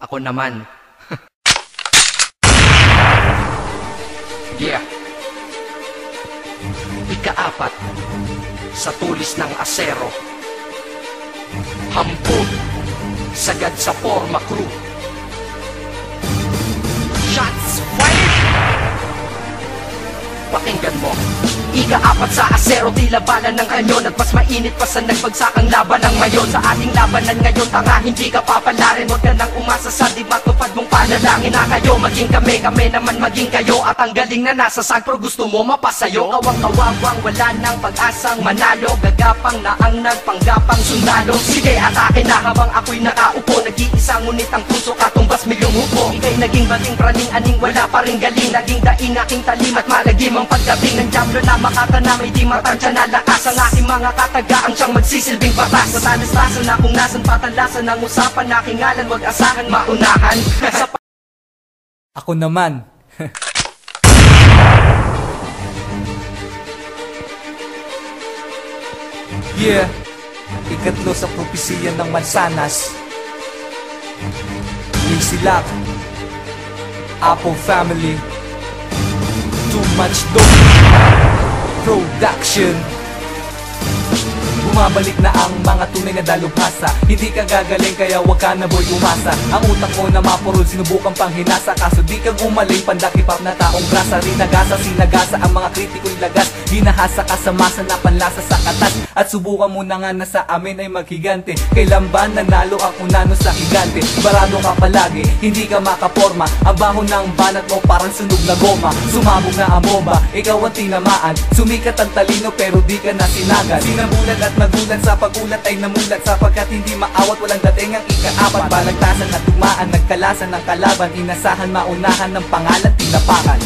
Ako naman. Yeah. Ika-4 sa tulis ng asero. Hampod sagad sa forma crew. Shots fired! Pakinggan mo. Ika-4 sa asero, tila bala ng kanyon. At mas mainit pa sa nagbagsakang laban ng mayon. Sa ating labanan ngayon, tanga hindi ka papalarin. Huwag ka nang umasa sa di matupad mong panalangin na kayo. Maging kami, kami naman maging kayo. At ang galing na nasa sagpro, gusto mo mapasayo. Kawang-kawawang, wala nang pag-asang manalo. Gagapang na ang nagpanggapang sundalo. Sige, atake na habang ako'y nakaupo. Nag-iisa ngunit ang puso katumbas milyong upo. Ika'y naging baling praning-aning, wala pa ring galing. Naging daing aking talim at malagim ang pagdating ng diablo na makata may di matansya na lakas. Ang aking mga katagaan siyang magsisilbing batas. Sa talas-tasan na kung nasan patalasan ng usapan. Aking ngalan, wag asahan maunahan. Ako naman. Yeah. Ikatlo sa propesiya ng mansanas. Easy Lock, Apple Family, Too Much Dope Production. Bumabalik na ang mga tunay na dalubhasa. Hindi ka gagaling kaya wag ka na boy umasa. Ang utak mo na mapurol sinubukan pang hinasa. Kaso di ka gumaling, pandakipap na taong grasa. Rinagasa, sinagasa ang mga kritiko'y lagas. Hinahasa ka sa masa na panlasa sa katas. At subukan mo na nga na sa amin ay maghigante. Kailan ba nanalo ang unano sa higante? Barado ka palagi, hindi ka makaporma. Ang baho ng banat mo parang sunog na goma. Sumabog na ang bomba, ikaw ang tinamaan. Sumikat ang talino pero di ka na sinagan. Sinabulan at nagulat sa pagulat ay namulat. Sapagkat hindi maawat, walang dating ang ika-4. Balagtasan at tugmaan, nagkalasan ng kalaban. Inasahan, maunahan ng pangalan, tinapakan.